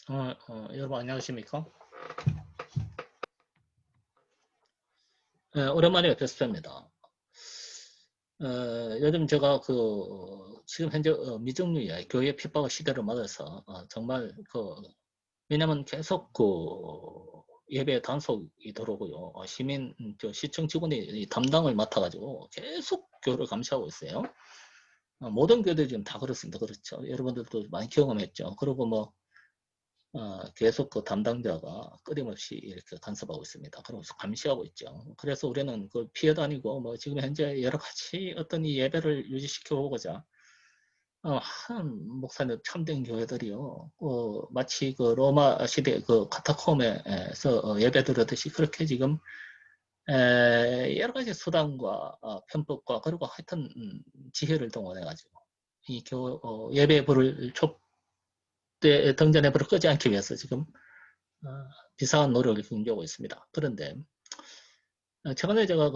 여러분 안녕하십니까? 오랜만에 뵙습니다. 요즘 제가 지금 현재 미정유의 교회 핍박 시대를 맞아서 정말 왜냐면 계속 예배 단속이 들어오고요. 시민 시청 직원이 이 담당을 맡아가지고 계속 교회를 감시하고 있어요. 모든 교회들이 지금 다 그렇습니다. 그렇죠. 여러분들도 많이 경험했죠. 그리고 계속 그 담당자가 끊임없이 이렇게 간섭하고 있습니다. 그러면서 감시하고 있죠. 그래서 우리는 피해 다니고 지금 현재 여러 가지 어떤 이 예배를 유지시켜 오고자 한 목사님 참된 교회들이요. 마치 로마 시대 카타콤에서 예배 드렸듯이 그렇게 지금 여러 가지 수단과 편법과 그리고 하여튼 지혜를 동원해 가지고 이 예배 불을 촛대 등잔에 불을 끄지 않기 위해서 지금 비상한 노력을 기울이고 있습니다. 그런데 최근에 제가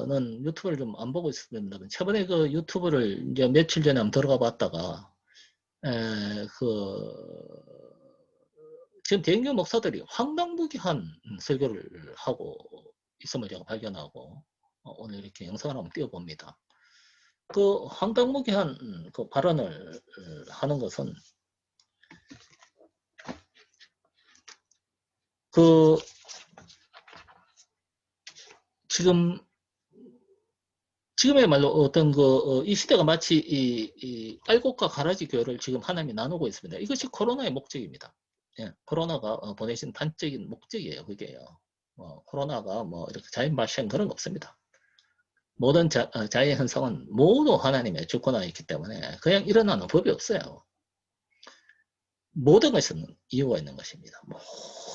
는 유튜브를 좀 안 보고 있습니다. 최근에 유튜브를 이제 며칠 전에 한번 들어가 봤다가 지금 대형교 목사들이 황당무계한 설교를 하고 있음을 제가 발견하고 오늘 이렇게 영상을 한번 띄워봅니다. 그 황당무계한 그 발언을 하는 것은 지금의말로 어떤 이 시대가 마치 이 빨곡과 가라지 교회를 지금 하나님이 나누고 있습니다. 이것이 코로나의 목적입니다. 예, 코로나가 보내신 단적인 목적이에요. 그게요. 코로나가 이렇게 자연 발생 그런 거 없습니다. 모든 자연 현상은 모두 하나님의 주권하에 있기 때문에 그냥 일어나는 법이 없어요. 모든 것은 이유가 있는 것입니다.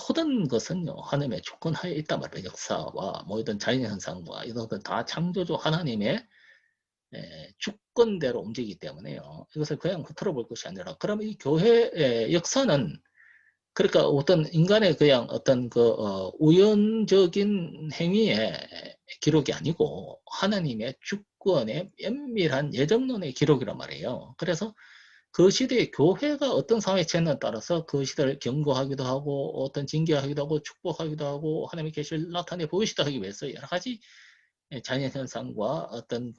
모든 것은요, 하나님의 주권하에 있단 말이에요. 역사와 모든 자연현상과 이런 것 다 창조주 하나님의 주권대로 움직이기 때문에요. 이것을 그냥 흐트러볼 것이 아니라, 그럼 이 교회의 역사는, 그러니까 어떤 인간의 그냥 어떤 우연적인 행위의 기록이 아니고, 하나님의 주권의 면밀한 예정론의 기록이란 말이에요. 그래서 그 시대의 교회가 어떤 상황에 처했느냐에 따라서 그 시대를 경고하기도 하고 어떤 징계하기도 하고 축복하기도 하고 하나님의 계시를 나타내 보이시다 하기 위해서 여러 가지 자연현상과 어떤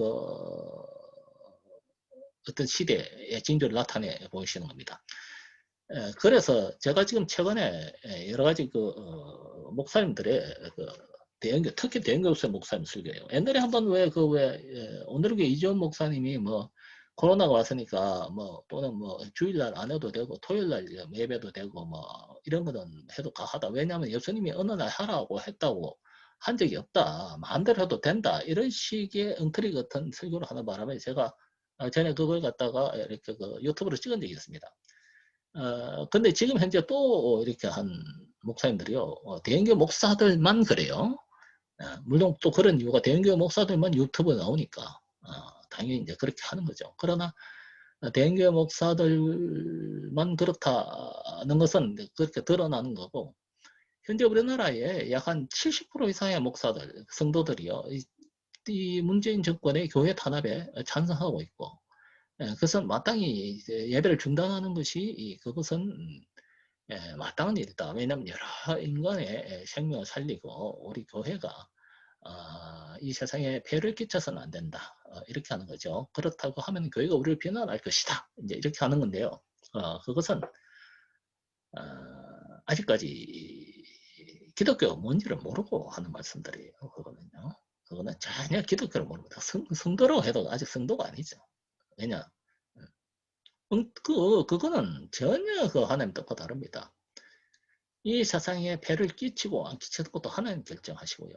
시대의 징조를 나타내 보이시는 겁니다. 그래서 제가 지금 최근에 여러 가지 목사님들의 대형교, 특히 대형교 목사님 설교예요. 옛날에 한번 오늘교회 이지원 목사님이 코로나가 왔으니까 또는 주일날 안 해도 되고 토요일날 예배도 되고 이런 거는 해도 가하다. 왜냐하면 예수님이 어느 날 하라고 했다고 한 적이 없다. 마음대로 해도 된다. 이런 식의 엉터리 같은 설교를 하는 바람에 제가 전에 그걸 갖다가 이렇게 유튜브로 찍은 적이 있습니다. 근데 지금 현재 또 이렇게 한 목사님들이요. 대형교 목사들만 그래요. 물론 또 그런 이유가 대형교 목사들만 유튜브에 나오니까 당연히 이제 그렇게 하는 거죠. 그러나 대형교 목사들만 그렇다는 것은 그렇게 드러나는 거고, 현재 우리나라에 약 한 70% 이상의 목사들, 성도들이요, 이 문재인 정권의 교회 탄압에 찬성하고 있고, 그것은 마땅히 예배를 중단하는 것이 그것은 마땅한 일이다. 왜냐하면 여러 인간의 생명을 살리고 우리 교회가 이 세상에 폐를 끼쳐서는 안 된다. 이렇게 하는 거죠. 그렇다고 하면 교회가 우리를 비난할 것이다. 이제 이렇게 하는 건데요. 그것은 아직까지 기독교가 뭔지를 모르고 하는 말씀들이에요. 그거는 전혀 기독교를 모릅니다. 성도라고 해도 아직 성도가 아니죠. 왜냐? 그거는 전혀 하나님 뜻과 다릅니다. 이 세상에 폐를 끼치고 안 끼치는 것도 하나님 결정하시고요.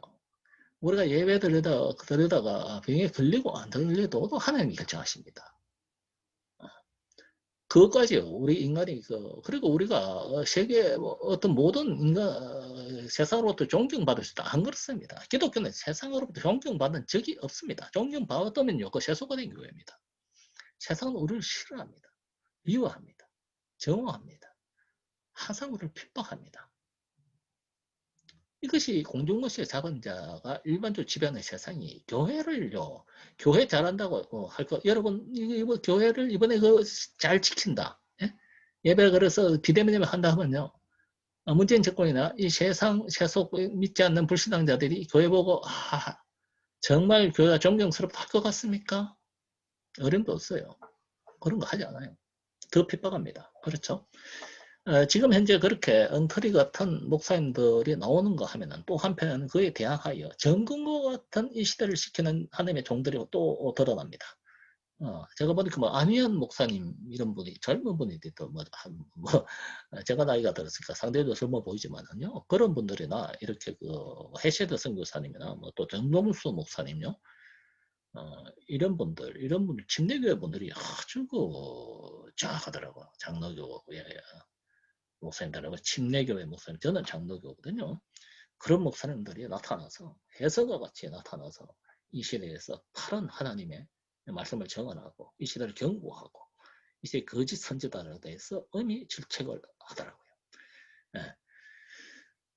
우리가 예배 드리다가 병에 걸리고 안 걸려도 하나님이 결정하십니다. 그것까지요. 우리 인간이 그리고 우리가 세계 어떤 모든 인간 세상으로부터 존경받을 수 있다. 안 그렇습니다. 기독교는 세상으로부터 존경받은 적이 없습니다. 존경받았다면요, 그 세속화 된 교회입니다. 세상은 우리를 싫어합니다. 미워합니다. 정오합니다. 항상 우리를 핍박합니다. 이것이 공중거시의 작은 자가 일반적으로 지배하는 세상이 교회를요, 교회 잘한다고 할 거, 여러분, 교회를 이번에 잘 지킨다. 예? 예배 그래서 비대면 한다 하면요, 문재인 정권이나 이 세상 세속 믿지 않는 불신앙자들이 교회 보고 정말 교회가 존경스럽다 할 것 같습니까? 어림도 없어요. 그런 거 하지 않아요. 더 핍박합니다. 그렇죠? 지금 현재 그렇게 엉터리 같은 목사님들이 나오는 거 하면은 또 한편은 그에 대항하여 정근거 같은 이 시대를 지키는 하나님의 종들이 또 드러납니다. 제가 보니까 뭐 안희연 목사님 이런 분이 젊은 분인데 제가 나이가 들었으니까 상대적으로 젊어 보이지만은요, 그런 분들이나 이렇게 그 해세드 선교사님이나 뭐 또 정동수 목사님요, 이런 분들 침례교회 분들이 아주 정확하더라고요. 장로교회 목사님들하고 침례교회 목사님, 저는 장로교거든요. 그런 목사님들이 나타나서 해석과 같이 나타나서 이 시대에서 바른 하나님의 말씀을 정언하고 이 시대를 경고하고 이 시대 거짓 선지자들에 대해서 엄히 질책을 하더라고요. 예.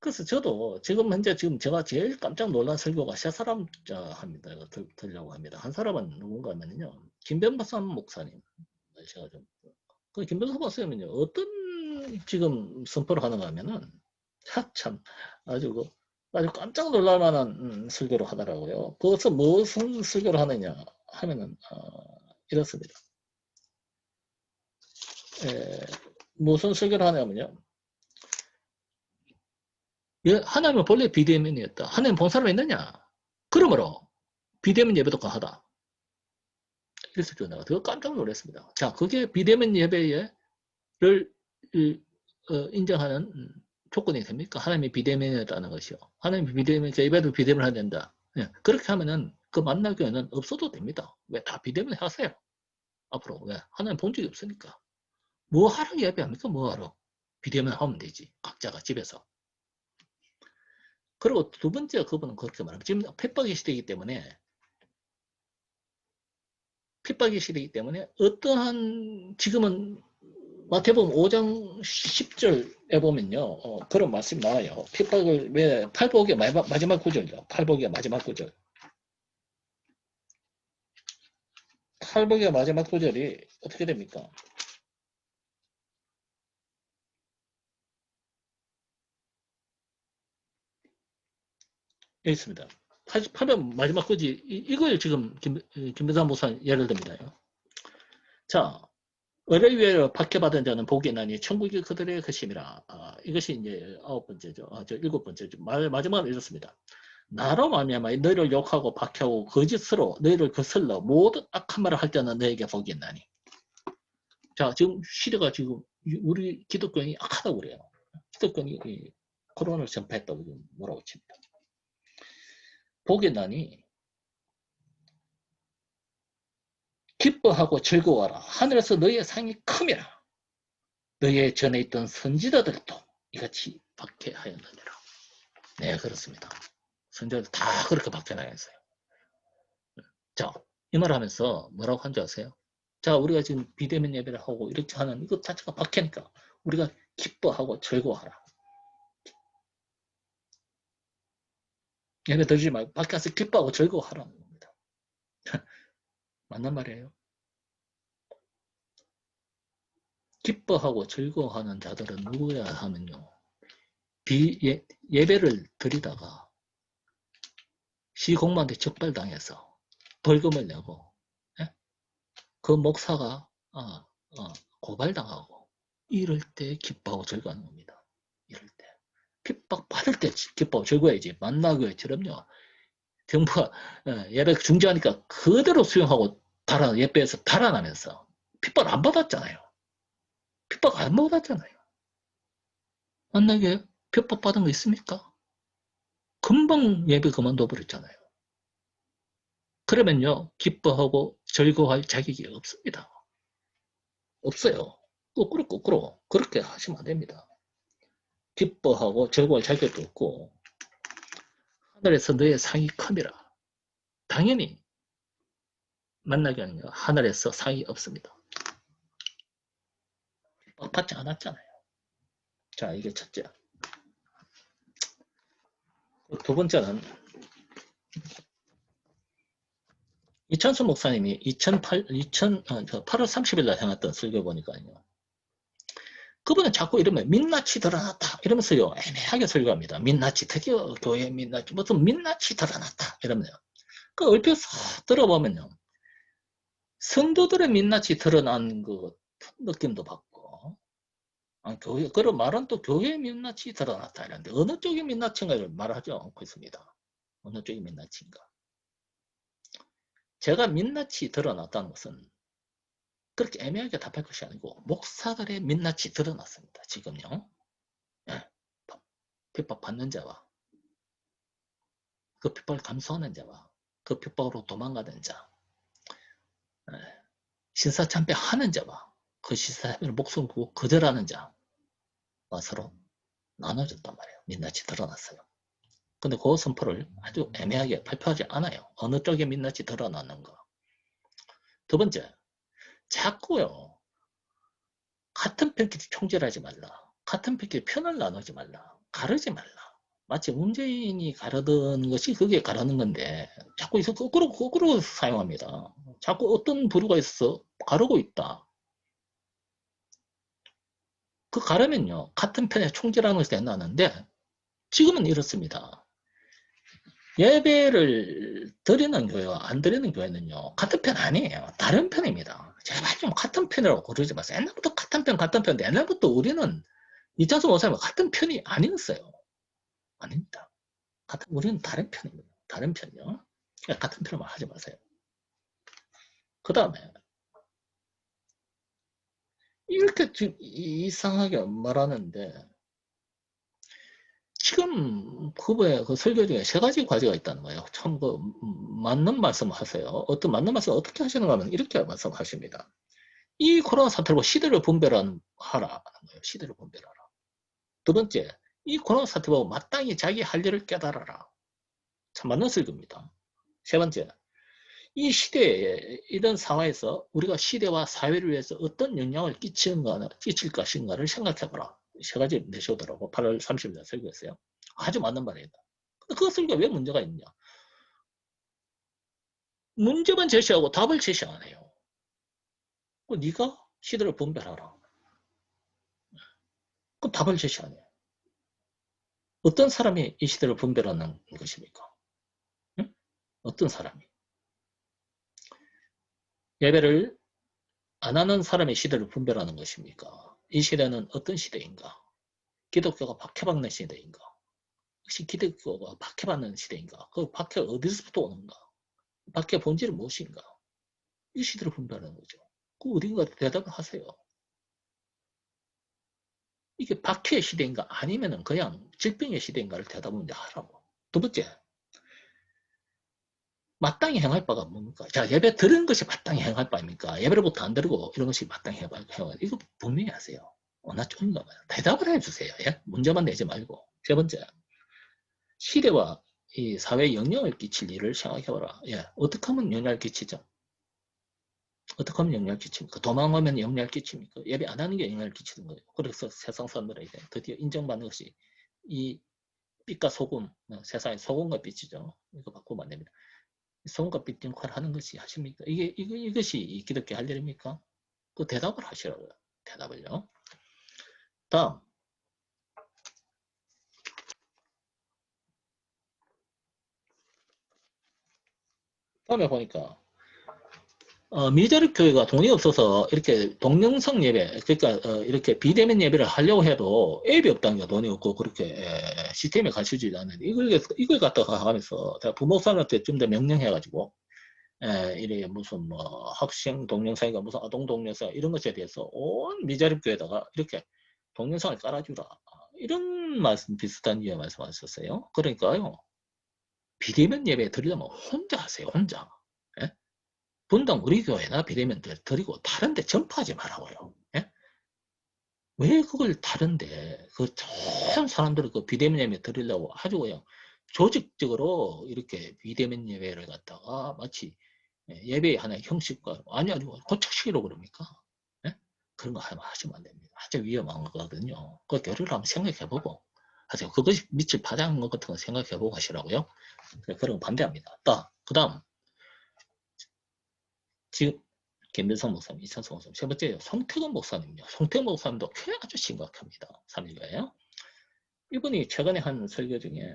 그래서 저도 지금 현재 제가 제일 깜짝 놀란 설교가 세 사람 합니다. 들려고 합니다. 한 사람은 누군가 하면요, 김변박사 목사님. 제가 그 김변박 목사님은요, 어떤 지금 선포를 하는가 하면은 참 아주 깜짝 놀랄 만한 설교를 하더라고요. 그것은 무슨 설교를 하느냐 하면은 이렇습니다. 무슨 설교를 하냐면요, 하나님은 본래 비대면이었다. 하나님 본 사람이 있느냐? 그러므로 비대면 예배도 가하다. 이래서 내가 더 깜짝 놀랐습니다. 자, 그게 비대면 예배를 인정하는 조건이 됩니까? 하나님이 비대면이었다는 것이요. 하나님이 비대면, 예배도 비대면 해야 된다. 그렇게 하면은 그 만나교회는 없어도 됩니다. 왜 다 비대면 하세요? 앞으로. 왜? 하나님 본 적이 없으니까. 뭐 하러 예배합니까? 뭐 하러? 비대면 하면 되지. 각자가 집에서. 그리고 두 번째, 그분은 그렇게 말합니다. 지금 핍박의 시대이기 때문에 어떠한, 지금은 마태복음 5장 10절에 보면요, 그런 말씀이 나와요. 핍박을, 왜, 팔복의 마지막 구절이죠. 팔복의 마지막 구절. 팔복의 마지막 구절이 어떻게 됩니까? 여기 있습니다. 88번 마지막 구절, 이걸 지금 김배상 목사 예를 듭니다. 자, 의를 위하여 박해받은 자는 복이 있나니 천국이 그들의 것임이라. 이것이 이제 9번째죠. 저 7번째죠. 마지막으로 이렇습니다. 나로 말미암아 너희를 욕하고 박해하고 거짓으로 너희를 거슬러 모든 악한 말을 할 때는 너에게 복이 있나니. 자, 지금 시대가 지금 우리 기독교인이 악하다고 그래요. 기독교인이 코로나를 전파했다고 뭐라고 칩니다. 복이 있나니 기뻐하고 즐거워하라. 하늘에서 너희의 상이 큼이라. 너희의 전에 있던 선지자들도 이같이 박해하였느니라. 네, 그렇습니다. 선지자들 다 그렇게 박해나였어요. 자, 이 말 하면서 뭐라고 한 줄 아세요? 자, 우리가 지금 비대면 예배를 하고 이렇게 하는 이것 자체가 박해니까 우리가 기뻐하고 즐거워하라. 예배 드리지 말고 밖에 가서 기뻐하고 즐거워하라는 겁니다. 맞는 말이에요. 기뻐하고 즐거워하는 자들은 누구야 하면요, 예배를 드리다가 시공무원한테 적발당해서 벌금을 내고, 예? 그 목사가 고발당하고 이럴 때 기뻐하고 즐거워하는 겁니다. 이럴 때 핍박 받을 때 기뻐하고 즐거워야지. 만나교회처럼요, 정부가 예배 중지하니까 그대로 수용하고 예배에서 달아나면서 핍박 안 받았잖아요. 핍박 안 받았잖아요. 만나게 핍박 받은 거 있습니까? 금방 예배 그만둬 버렸잖아요. 그러면요, 기뻐하고 즐거워할 자격이 없습니다. 없어요. 거꾸로 그렇게 하시면 안 됩니다. 기뻐하고 즐거워할 자격도 없고, 하늘에서 너의 상이 큼이라. 당연히 만나게 하는 하늘에서 상이 없습니다. 받지 않았잖아요. 자, 이게 첫째. 두 번째는 이찬수 목사님이 8월 30일 날 해놨던 설교 보니까요, 그분은 자꾸 이러면 민낯이 드러났다 이러면서요 애매하게 설교합니다. 민낯이 특히 교회 민낯이 무슨 민낯이 드러났다 이러면요. 그 얼핏 싹 들어보면요 성도들의 민낯이 드러난 그 느낌도 받고 교회 그런 말은 또 교회의 민낯이 드러났다 이런데 어느 쪽의 민낯인가를 말하지 않고 있습니다. 어느 쪽이 민낯인가? 제가 민낯이 드러났다는 것은 그렇게 애매하게 답할 것이 아니고 목사들의 민낯이 드러났습니다. 지금요. 예, 핍박받는 자와 그 핍박을 감수하는 자와 그 핍박으로 도망가는 자, 예, 신사참배하는 자와 그 신사참배를 목숨 걸고 거절하는 자와 서로 나눠졌단 말이에요. 민낯이 드러났어요. 근데 그 선포를 아주 애매하게 발표하지 않아요. 어느 쪽에 민낯이 드러났는가. 두 번째, 자꾸요. 같은 편끼리 총질하지 말라. 같은 편끼리 편을 나누지 말라. 가르지 말라. 마치 문재인이 가르던 것이 그게 가르는 건데 자꾸 이서 거꾸로 사용합니다. 자꾸 어떤 부류가 있어서 가르고 있다. 그 가르면요. 같은 편에 총질하는 것이 된다는데 지금은 이렇습니다. 예배를 드리는 교회와 안 드리는 교회는요. 같은 편 아니에요. 다른 편입니다. 제발 좀 같은 편이라고 그러지 마세요. 옛날부터 같은 편인데 옛날부터 우리는 이찬수 목사님 같은 편이 아니었어요. 아닙니다. 우리는 다른 편입니다. 다른 편이요. 그러니까 같은 편을 하지 마세요. 그 다음에 이렇게 이상하게 말하는데 지금 후보의 그 설교 중에 세 가지 과제가 있다는 거예요. 참 맞는 말씀 하세요. 어떤 맞는 말씀 어떻게 하시는가 하면 이렇게 말씀하십니다. 이 코로나 사태를 보고 시대를 분별하라. 시대를 분별하라. 두 번째, 이 코로나 사태 보고 마땅히 자기 할 일을 깨달아라. 참 맞는 설교입니다. 세 번째, 이 시대에 이런 상황에서 우리가 시대와 사회를 위해서 어떤 영향을 끼칠 것인가를 생각해보라. 세 가지 내셔오더라고. 8월 30일 설교했어요. 아주 맞는 말입니다. 근데 그 설교가 왜 문제가 있냐? 문제만 제시하고 답을 제시 안 해요. 네가 시대를 분별하라. 그 답을 제시 안 해요. 어떤 사람이 이 시대를 분별하는 것입니까? 응? 어떤 사람이? 예배를 안 하는 사람의 시대를 분별하는 것입니까? 이 시대는 어떤 시대인가? 기독교가 박해받는 시대인가? 혹시 기독교가 박해받는 시대인가? 그 박해가 어디서부터 오는가? 박해의 본질은 무엇인가? 이 시대를 분별하는 거죠. 그 어딘가 대답을 하세요. 이게 박해의 시대인가 아니면은 그냥 질병의 시대인가를 대답을 이제 하라고. 두 번째, 마땅히 행할 바가 뭡니까? 자, 예배 드리는 것이 마땅히 행할 바입니까? 예배로부터 안 드리고 이런 것이 마땅히 행할 바. 이거 분명히 하세요. 나 좀인가 봐요. 대답을 해주세요. 예? 문제만 내지 말고. 세 번째, 시대와 이 사회에 영향을 끼칠 일을 생각해봐라. 예, 어떻게 하면 영향을 끼치죠? 어떻게 하면 영향을 끼칩니까? 도망가면 영향을 끼칩니까? 예배 안 하는 게 영향을 끼치는 거예요. 그래서 세상 사람들에게 드디어 인정받는 것이 이 빛과 소금, 세상의 소금과 빛이죠. 이거 바꾸면 안 됩니다. 소금과 빛 역할을 하는 것이 하십니까? 이것이 기독교 할 일입니까? 그 대답을 하시라고요. 대답을요. 다음, 다음에 보니까 미자립 교회가 돈이 없어서 이렇게 동영상 예배, 그러니까 이렇게 비대면 예배를 하려고 해도 앱이 없다는 게 돈이 없고 그렇게 시스템에 갖춰지지 않는데 이걸 갖다가 하면서 제가 부목사님한테 좀 더 명령해가지고 이래 무슨 뭐 학생 동영상인가 무슨 아동 동영상 이런 것에 대해서 온 미자립 교회에다가 이렇게 동영상을 깔아주라. 이런 말씀 비슷한 류의 말씀하셨어요. 그러니까요. 비대면 예배 드리려면 혼자 하세요. 혼자. 예? 분당 우리 교회나 비대면 드리고 다른데 전파하지 말라고요. 예? 왜 그걸 다른데 그 참 사람들을 그 비대면 예배 드리려고 아주 그냥 조직적으로 이렇게 비대면 예배를 갖다가 마치 예배의 하나의 형식과 아니고 고착시키려고 그럽니까? 예? 그런 거 하시면 안 됩니다. 아주 위험한 거거든요. 그 교류를 한번 생각해보고 하세요. 그것이 미칠 파장 같은 거 생각해보고 하시라고요. 그런 거 반대합니다. 그 다음 지금 김민성 목사님, 이찬성 목사님. 세 번째 송태근 목사님요. 송태근 목사님도 아주 심각합니다. 3일교예요. 이분이 최근에 한 설교 중에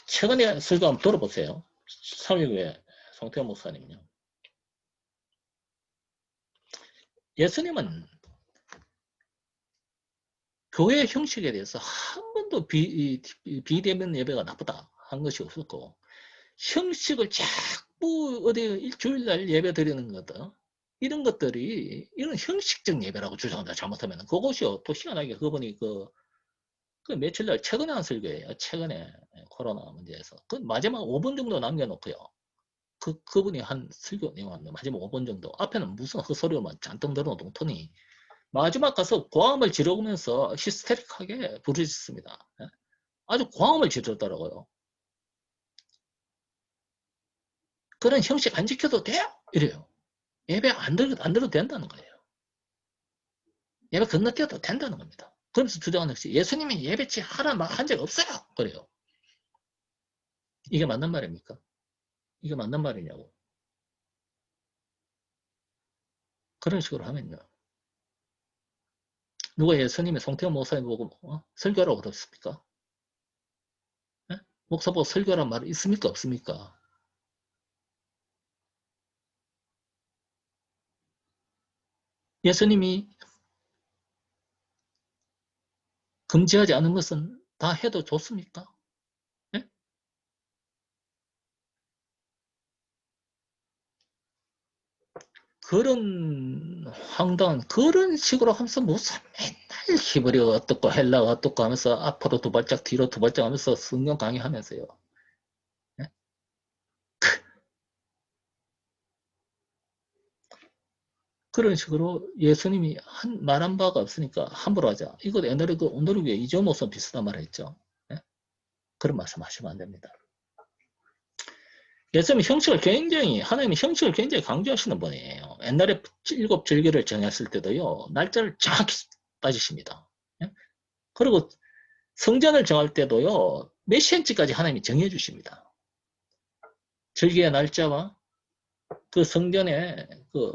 최근에 설교 한번 들어보세요. 3일교회 송태근 목사님요. 예수님은 교회 형식에 대해서 한 번도 비대면 예배가 나쁘다 한 것이 없었고, 형식을 자꾸 어디 일주일날 예배 드리는 것들, 이런 것들이 이런 형식적 예배라고 주장한다. 잘못하면 그것이요. 또 희한하게 그분이 그 며칠날 최근에 한 설교예요. 최근에 코로나 문제에서 그 마지막 5분 정도 남겨놓고요. 그분이 한 설교 내용은 마지막 5분 정도, 앞에는 무슨 헛소리만 잔뜩 들어놓더니 마지막 가서 고함을 지르면서 히스테릭하게 부르짖습니다. 아주 고함을 지르더라고요. 그런 형식 안 지켜도 돼요? 이래요. 예배 안 들어도 된다는 거예요. 예배 건너뛰어도 된다는 겁니다. 그러면서 주장하는 것이 예수님이 예배치 하라 한 적 없어요. 그래요. 이게 맞는 말입니까? 이게 맞는 말이냐고. 그런 식으로 하면요. 누가 예수님이 송태호 목사님 보고 설교하라고 그랬습니까? 네? 목사 보고 설교란 말 있습니까? 없습니까? 예수님이 금지하지 않은 것은 다 해도 좋습니까? 네? 그런 황당한 그런 식으로 하면서 무슨 맨날 히브리어 어떻고 헬라어 어떻고 하면서 앞으로 두 발짝 뒤로 두 발짝 하면서 성경 강의하면서요. 네? 그런 식으로 예수님이 말한 바가 없으니까 함부로 하자. 이거 옛날에 그 온누리교회 이재호 목사 비슷한 말 했죠. 네? 그런 말씀 하시면 안 됩니다. 예수님이 형식을 굉장히, 하나님이 형식을 굉장히 강조하시는 분이에요. 옛날에 일곱 절기를 정했을 때도요, 날짜를 정확히 따지십니다. 네? 그리고 성전을 정할 때도요, 몇 cm까지 하나님이 정해 주십니다. 절기의 날짜와 그 성전의 그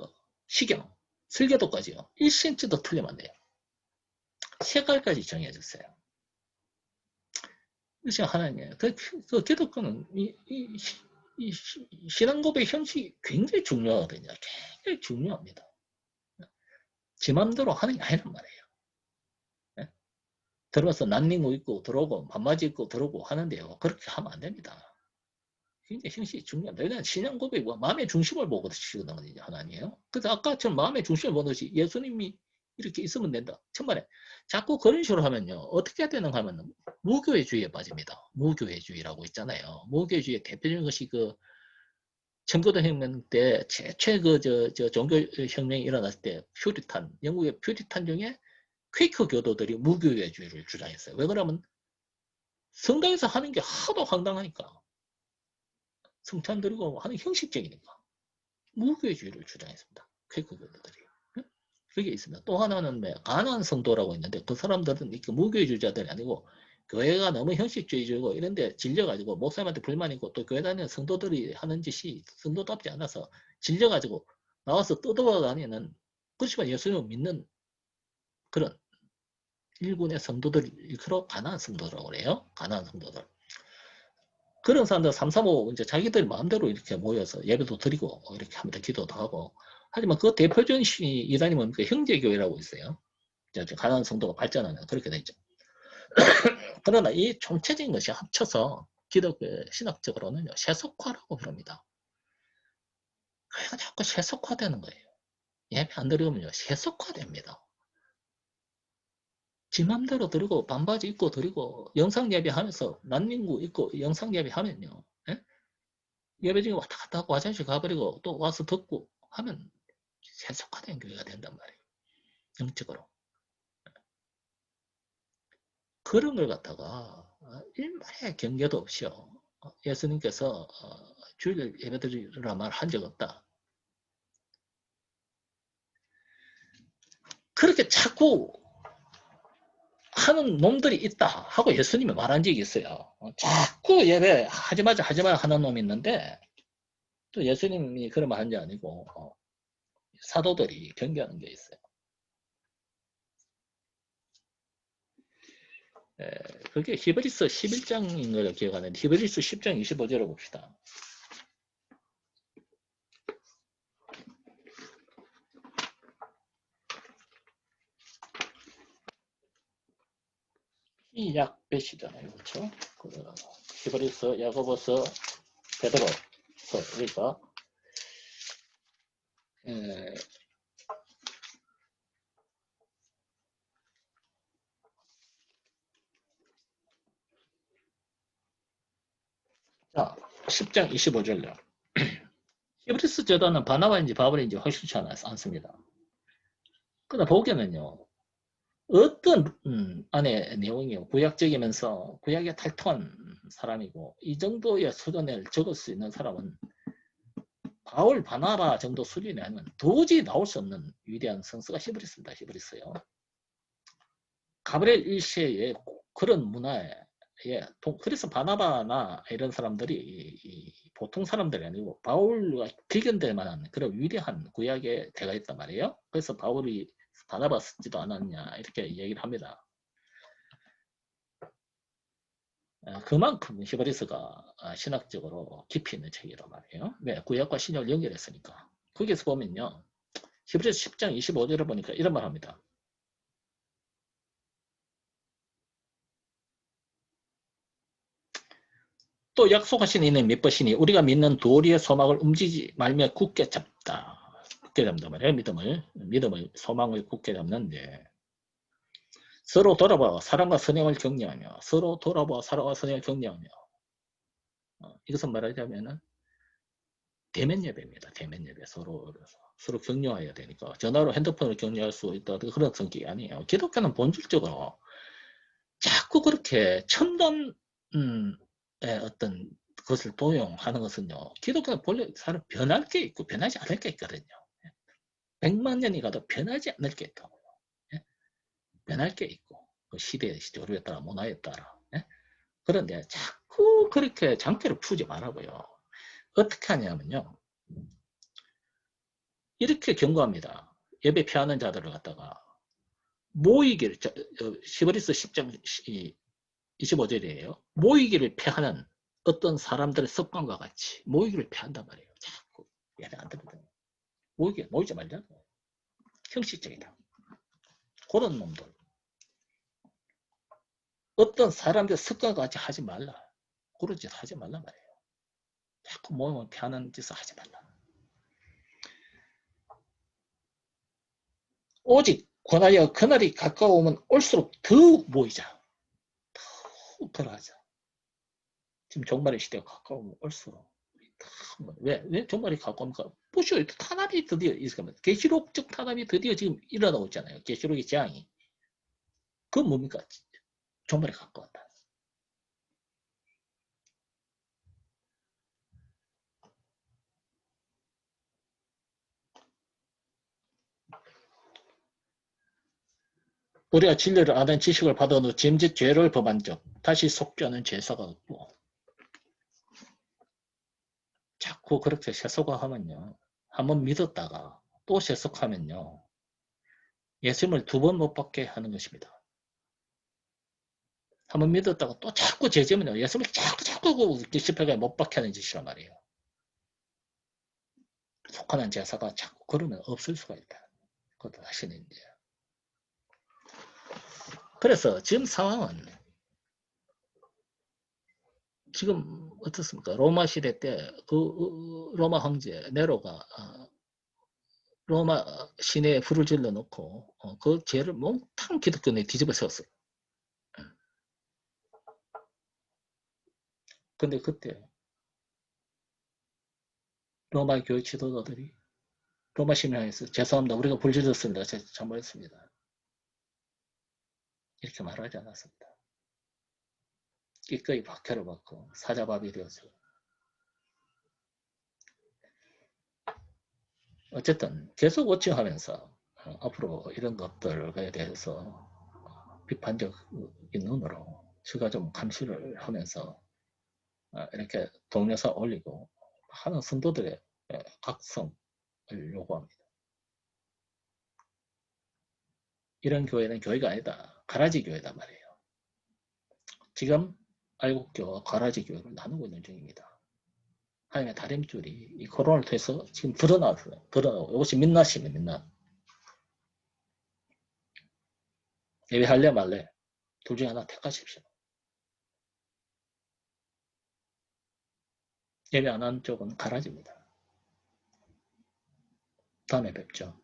시경, 설계도까지요. 1cm도 틀리면 안 돼요. 색깔까지 정해졌어요. 그것이 하나님이에요. 그 기독교는 이 신앙 고백 형식이 굉장히 중요하거든요. 굉장히 중요합니다. 지 맘대로 하는 게 아니란 말이에요. 네? 들어와서 난닝구 입고 들어오고 반바지 입고 들어오고 하는데요. 그렇게 하면 안 됩니다. 굉장히 형식이 중요합니다. 왜냐하면 신앙 고백이 마음의 중심을 보고 시거든요. 하나님이에요. 그래서 아까처럼 마음의 중심을 보는 것이 예수님이 이렇게 있으면 된다. 정말에 자꾸 그런 식으로 하면요. 어떻게 해야 되는가 하면 무교회주의에 빠집니다. 무교회주의라고 있잖아요. 무교회주의의 대표적인 것이 그 청교도 혁명 때 최초의 저 종교 혁명이 일어났을 때 퓨리탄, 영국의 퓨리탄 중에 퀘이커 교도들이 무교회주의를 주장했어요. 왜 그러면 성당에서 하는 게 하도 황당하니까. 성찬 드리고 하는 형식적이니까. 무교회주의를 주장했습니다. 퀘이커 교도들이. 그게 있습니다. 또 하나는 가난 성도라고 있는데 그 사람들은 이렇게 무교회주의자들이 아니고 교회가 너무 형식주의적이고 이런데 질려가지고 목사님한테 불만이 있고 또 교회 다니는 성도들이 하는 짓이 성도답지 않아서 질려가지고 나와서 뜯어다니는, 그렇지만 예수님을 믿는 그런 일군의 성도들이 일컬어 가난한 성도라고 그래요. 가난한 성도들. 그런 사람들 3, 3, 5 이제 자기들 마음대로 이렇게 모여서 예배도 드리고 이렇게 합니다. 기도도 하고. 하지만 그 대표적인 이단이 뭡니까? 형제교회라고 있어요. 가난한 성도가 발전하는 그렇게 되죠. 그러나 이 총체적인 것이 합쳐서 기독교 신학적으로는요, 세속화라고 부릅니다. 그래가 자꾸 세속화되는 거예요. 예배 안 드리면요, 세속화됩니다. 지 맘대로 드리고 반바지 입고 드리고 영상 예배하면서 난민구 입고 영상 예배하면요, 예? 예배 중에 왔다 갔다 하고 화장실 가버리고 또 와서 듣고 하면 세속화된 교회가 된단 말이에요. 영적으로. 그런 걸 갖다가 일말의 경계도 없이요. 예수님께서 주일 예배드리라 말한 적 없다. 그렇게 자꾸 하는 놈들이 있다 하고 예수님이 말한 적이 있어요. 자꾸 예배 하지마자 하는 놈이 있는데 또 예수님이 그런 말 한 게 아니고 사도들이 경계하는 게 있어요. 그게 히브리서 11장인 걸로 기억하는데 히브리서 10장 25절을 봅시다. 이 약배시잖아요. 그렇죠? 히브리서, 야고보서, 베드로서 그러니까 자 10장 25절요. 히브리스 제도는 바나바인지 바울인지 확실치 않습니다. 그러나 보기에는요. 어떤 안에 내용이 구약적이면서 구약에 탈통한 사람이고 이 정도의 수준을 적을 수 있는 사람은 바울, 바나바 정도 수준이 아니면 도저히 나올 수 없는 위대한 성서가 히브리스입니다. 히브리스요. 가브리엘 1세의 그런 문화에 그래서 바나바나 이런 사람들이 보통 사람들이 아니고 바울과 비견될 만한 그런 위대한 구약의 대가 있단 말이에요. 그래서 바울이 바나바 쓰지도 않았냐 이렇게 얘기를 합니다. 그만큼 히브리스가 신학적으로 깊이 있는 책이란 말이에요. 왜? 구약과 신약을 연결했으니까. 거기서 보면요. 히브리서 10장 25절을 보니까 이런 말 합니다. 또 약속하신 이는 믿으시니 우리가 믿는 도리의 소망을 움직이지 말며 굳게 잡다. 굳게 잡는단 말이에요. 믿음을 소망을 굳게 잡는데 서로 돌아봐 사랑과 선행을 격려하며 서로 돌아봐 사랑과 선행을 격려하며 이것은 말하자면은 대면 예배입니다. 대면 예배 서로 격려해야 되니까 전화로 핸드폰을 격려할 수 있다 그런 성격이 아니에요. 기독교는 본질적으로 자꾸 그렇게 첨단의 어떤 것을 도용하는 것은요. 기독교는 본래 사람 변할 게 있고 변하지 않을 게 있거든요. 100만 년이 가도 변하지 않을 게 있다고요. 예? 변할 게 있고 그 시대의 조류에 따라 문화에 따라 예? 그런데 자꾸 그렇게 장애를 풀지 말라고요. 어떻게 하냐면요. 이렇게 경고합니다. 예배 피하는 자들을 갖다가 모이기를 히브리서 10장 25절이에요. 모이기를 피하는 어떤 사람들의 습관과 같이 모이기를 피한단 말이에요. 자꾸 예배 안 드리거든요. 모이지 말자고. 형식적이다. 그런 놈들. 어떤 사람들 습관과 같이 하지 말라. 그런 짓 하지 말란 말이에요. 자꾸 모이면 피하는 짓을 하지 말라. 오직 권하여 그날이 가까우면 올수록 더 모이자. 더 하자. 지금 종말의 시대가 가까우면 올수록 왜 종말이 가까우니까 보시오. 탄압이 드디어 있으면 계시록적 탄압이 드디어 지금 일어나고 있잖아요. 계시록의 재앙이. 그건 뭡니까? 종말이 가까웠다. 우리가 진리를 아는 지식을 받은 후 짐짓 죄를 범한 적 다시 속죄하는 제사가 없고 자꾸 그렇게 세속화하면요. 한번 믿었다가 또 세속하면요. 예수님을 2번 못 받게 하는 것입니다. 한번 믿었다가 또 자꾸 죄지으면 예수님을 자꾸 십자가에 못 받게 하는 짓이란 말이에요. 속하는 제사가 자꾸 그러면 없을 수가 있다. 그것도 하시는 이제. 그래서 지금 상황은 지금 어떻습니까? 로마 시대 때 그 로마 황제 네로가 로마 시내에 불을 질러 놓고 그 죄를 몽땅 기독교에 뒤집어 세웠어요. 근데 그때 로마 교회 지도자들이 로마 시민에서 죄송합니다. 우리가 불 질렀습니다. 잘못했습니다. 이렇게 말하지 않았습니다. 기꺼이 박해를 받고 사자밥이 되어서 어쨌든 계속 워칭하면서 앞으로 이런 것들에 대해서 비판적인 눈으로 제가 좀 감시를 하면서 이렇게 동영상 올리고 하는 성도들의 각성을 요구합니다. 이런 교회는 교회가 아니다. 가라지 교회다 말이에요. 지금 알곡교와 가라지 교회를 나누고 있는 중입니다. 하나님의 다림줄이 이 코로나를 통해서 지금 드러나고 이것이 민낯이네, 민낯. 예배할래 말래 둘 중에 하나 택하십시오. 예배 안 하는 쪽은 가라지입니다. 다음에 뵙죠.